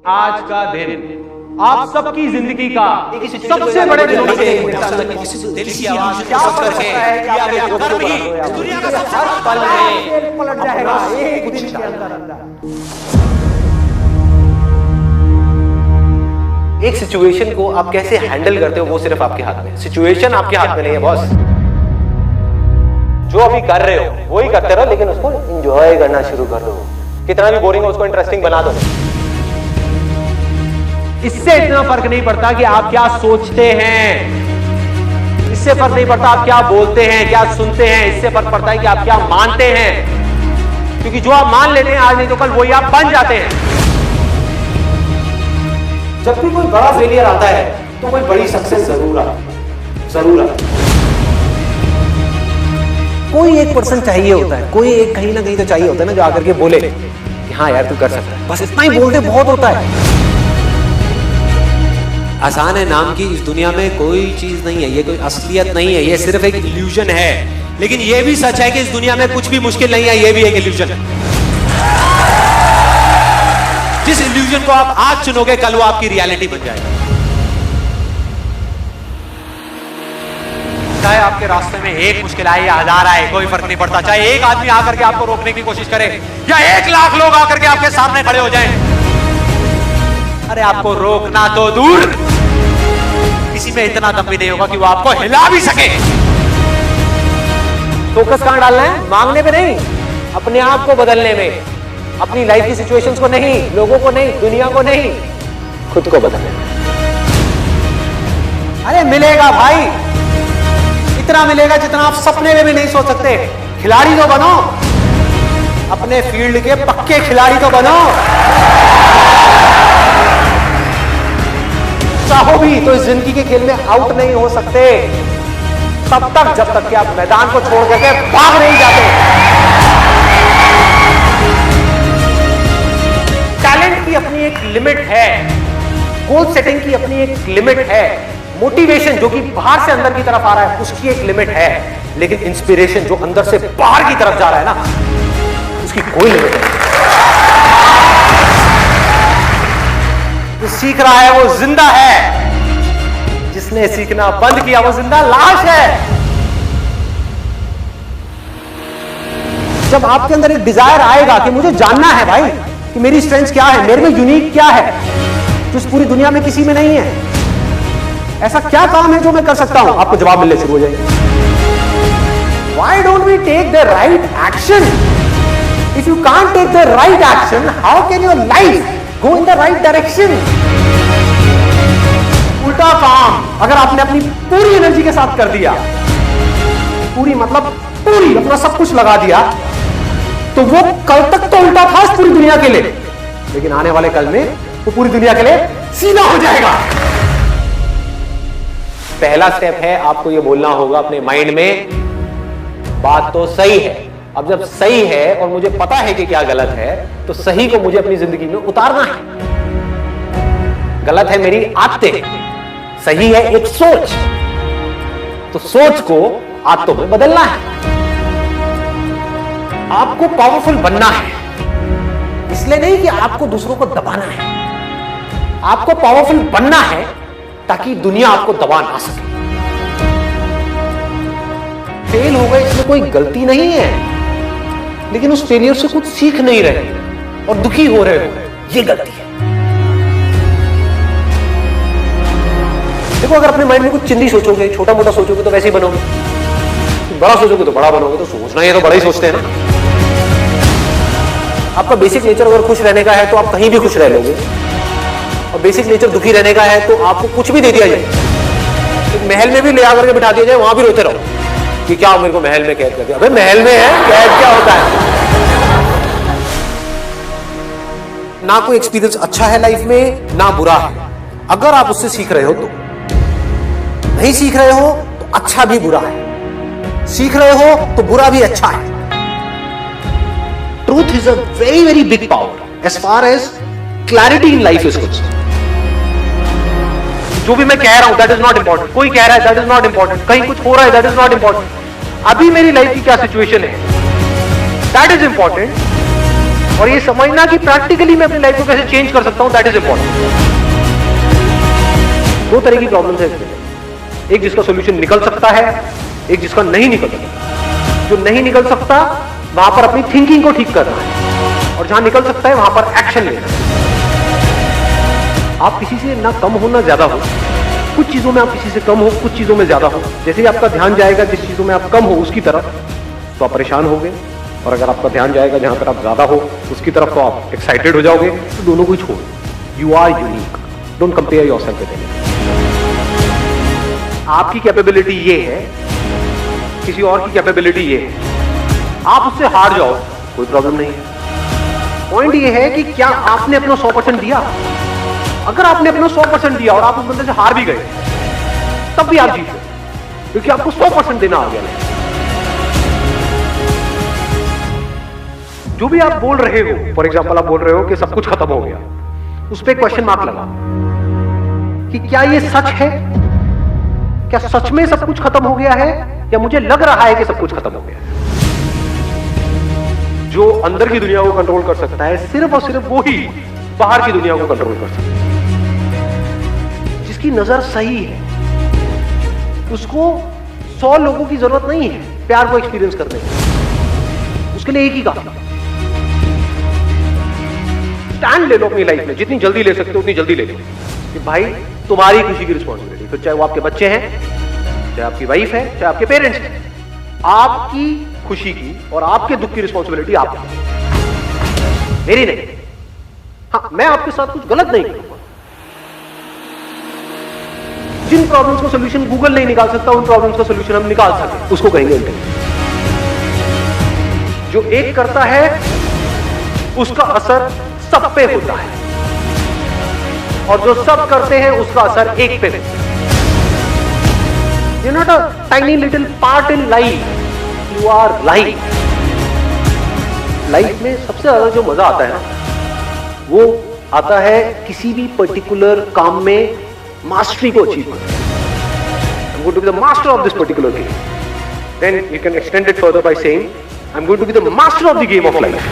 आज का दिन आप सबकी जिंदगी का सबसे बड़े दिनों में से दिल की आवाज क्या करके या फिर कर्म ही दुनिया का सबसे बड़ा पल है पलट जाएगा एक दिन के अंदर। एक सिचुएशन को आप कैसे हैंडल करते हो वो सिर्फ आपके हाथ में। सिचुएशन आपके हाथ में नहीं है बॉस। जो अभी कर रहे हो वही करते रहो, लेकिन उसको एंजॉय करना शुरू कर दो। कितना भी बोरिंग हो उसको इंटरेस्टिंग बना दो। इससे इतना फर्क नहीं पड़ता कि आप क्या सोचते हैं, इससे फर्क नहीं पड़ता आप क्या बोलते हैं, क्या सुनते हैं, इससे फर्क पड़ता है कि आप क्या मानते हैं। क्योंकि जो आप मान लेते हैं आज नहीं तो कल वही आप बन जाते हैं। जब भी कोई बड़ा फेलियर आता है तो कोई बड़ी सक्सेस जरूर आता। कोई एक पर्सन चाहिए होता है, कोई एक कहीं ना कहीं तो चाहिए होता है ना, जो आकर के बोले कि हाँ यार तू कर सकता है। बस इतना ही बोलते बहुत होता है। आसान है नाम की इस दुनिया में कोई चीज नहीं है, ये कोई असलियत नहीं है, ये सिर्फ एक इल्यूजन है। लेकिन ये भी सच है कि इस दुनिया में कुछ भी मुश्किल नहीं है, ये भी एक इल्यूजन है। जिस इल्यूजन को आप आज चुनोगे कल वो आपकी रियलिटी बन जाएगा। चाहे आपके रास्ते में एक मुश्किल आए या हजार आए कोई फर्क नहीं पड़ता। चाहे एक आदमी आकर के आपको रोकने की कोशिश करे या 1 लाख लोग आकर के आपके सामने खड़े हो जाएं, अरे आपको रोकना तो दूर, किसी में इतना दम भी नहीं होगा कि वो आपको हिला भी सके। फोकस कहां डालना है? मांगने पे नहीं, अपने आप को बदलने में। अपनी लाइफ की सिचुएशंस को नहीं, लोगों को नहीं, दुनिया को नहीं, खुद को बदलने में। अरे मिलेगा भाई, इतना मिलेगा जितना आप सपने में भी नहीं सोच सकते। खिलाड़ी तो बनो, अपने फील्ड के पक्के खिलाड़ी तो बनो। चाहो भी तो इस जिंदगी के खेल में आउट नहीं हो सकते तब तक जब तक कि आप मैदान को छोड़ करके भाग नहीं जाते। टैलेंट की अपनी एक लिमिट है, गोल सेटिंग की अपनी एक लिमिट है, मोटिवेशन जो कि बाहर से अंदर की तरफ आ रहा है उसकी एक लिमिट है, लेकिन इंस्पिरेशन जो अंदर से बाहर की तरफ जा रहा है ना, उसकी कोई लिमिट नहीं। जो सीख रहा है वो जिंदा है, जिसने सीखना बंद किया वो जिंदा लाश है। जब आपके अंदर एक डिजायर आएगा कि मुझे जानना है भाई कि मेरी स्ट्रेंथ क्या है, मेरे में यूनिक क्या है जो इस पूरी दुनिया में किसी में नहीं है, ऐसा क्या काम है जो मैं कर सकता हूं, आपको जवाब मिलने शुरू हो जाएंगे। Why don't we take the right action? If you can't take the right action, how can your life go in the right direction? उल्टा काम अगर आपने अपनी पूरी एनर्जी के साथ कर दिया, पूरी मतलब पूरी अपना सब कुछ लगा दिया, तो वो कल तक तो उल्टा था इस पूरी दुनिया के लिए, लेकिन आने वाले कल में वो पूरी दुनिया के लिए सीधा हो जाएगा। पहला स्टेप है आपको ये बोलना होगा अपने माइंड में, बात तो सही है। अब जब सही है और मुझे पता है कि क्या गलत है, तो सही को मुझे अपनी जिंदगी में उतारना है। गलत है मेरी आदतें, सही है एक सोच, तो सोच को आदतों में बदलना है। आपको पावरफुल बनना है, इसलिए नहीं कि आपको दूसरों को दबाना है, आपको पावरफुल बनना है ताकि दुनिया आपको दबा ना सके। फेल हो गए इसमें कोई गलती नहीं है, लेकिन उस फेलियर से कुछ सीख नहीं रहे और दुखी हो रहे हो, ये गलती है। देखो अगर अपने माइंड में कुछ चिंदी सोचोगे, छोटा मोटा सोचोगे तो वैसे ही बनोगे, बड़ा सोचोगे तो बड़ा बनोगे। तो सोचना है तो बड़ा ही सोचते हैं ना। आपका बेसिक नेचर अगर खुश रहने का है तो आप कहीं भी खुश रह लोगे, और बेसिक नेचर दुखी रहने का है तो आपको कुछ भी दे दिया जाए, एक महल में भी ले आकर के बिठा दिया जाए, वहां भी रोते रहो कि क्या मेरे को महल में कैद कर दिया। अबे महल में है, कैद क्या होता है? ना कोई एक्सपीरियंस अच्छा है लाइफ में ना बुरा है। अगर आप उससे सीख रहे हो तो, नहीं सीख रहे हो तो अच्छा भी बुरा है, सीख रहे हो तो बुरा भी अच्छा है। Truth is a very very big power as far as clarity in life is concerned. जो भी मैं कह रहा हूं दैट इज नॉट इंपॉर्टेंट, कोई कह रहा है दैट इज नॉट इंपॉर्टेंट, कहीं कुछ हो रहा है दैट इज नॉट इंपॉर्टेंट। अभी मेरी लाइफ की क्या सिचुएशन है दैट इज इंपॉर्टेंट, और ये समझना कि प्रैक्टिकली मैं अपनी लाइफ को कैसे चेंज कर सकता हूं, दैट इज इंपॉर्टेंट। दो तरह की प्रॉब्लम्स है इसमें, एक जिसका सोल्यूशन निकल सकता है, एक जिसका नहीं निकल सकता। जो नहीं निकल सकता वहां पर अपनी थिंकिंग को ठीक करना है, और जहां निकल सकता है वहां पर एक्शन लेना है। आप किसी से ना कम हो ना ज्यादा हो, कुछ चीजों में आप किसी से कम हो, कुछ चीजों में ज्यादा हो। जैसे ही आपका ध्यान जाएगा जिस चीजों में आप कम हो उसकी तरफ, तो आप परेशान होगे, और अगर आपका ध्यान जाएगा जहां पर आप ज्यादा हो उसकी तरफ, तो आप एक्साइटेड हो जाओगे। तो दोनों को ही छोड़ो। You are unique, don't compare yourself with anyone. आपकी कैपेबिलिटी ये है, किसी और की कैपेबिलिटी ये है, आप उससे हार जाओ कोई प्रॉब्लम नहीं है। पॉइंट ये है कि क्या आपने अपना 100% दिया। अगर आपने अपना 100% दिया और आप उस बंदे से हार भी गए, तब भी आप जीते, क्योंकि आपको 100% देना आ गया। जो भी आप बोल रहे हो, फॉर एग्जाम्पल आप बोल रहे हो कि सब कुछ खत्म हो गया, उस पर क्वेश्चन मार्क लगा कि क्या ये सच है, क्या सच में सब कुछ खत्म हो गया है, या मुझे लग रहा है कि सब कुछ खत्म हो गया है। जो अंदर की दुनिया को कंट्रोल कर सकता है सिर्फ और सिर्फ वो ही बाहर की दुनिया को कंट्रोल कर सकता है। जिसकी नजर सही है उसको 100 लोगों की जरूरत नहीं है प्यार को एक्सपीरियंस करने की, उसके लिए एक ही काम। स्टैंड ले लो अपनी लाइफ में, जितनी जल्दी ले सकते हो उतनी जल्दी ले लो कि भाई तुम्हारी खुशी की रिस्पॉन्सिबिलिटी, फिर चाहे वो आपके बच्चे हैं, चाहे आपकी वाइफ है, चाहे आपके पेरेंट्स हैं, आपकी खुशी की और आपके दुख की रिस्पॉन्सिबिलिटी आपकी, मेरी नहीं। हाँ, मैं आपके साथ कुछ गलत नहीं करूंगा। जिन प्रॉब्लम्स का सोल्यूशन गूगल नहीं निकाल सकता, उन प्रॉब्लम्स का सोल्यूशन हम निकाल सकते, उसको कहेंगे इंटेलिजेंस। जो एक करता है उसका असर सब पे होता है, और जो सब करते हैं उसका असर एक पे होता है। You're not a tiny little part in life, you are life. Life में सबसे ज्यादा जो मजा आता है ना, वो आता है किसी भी पर्टिकुलर काम में मास्टरी को अचीव करना। I'm going to be the master of this particular game. Then you can extend it further by saying, I'm going to be the master of the game of life.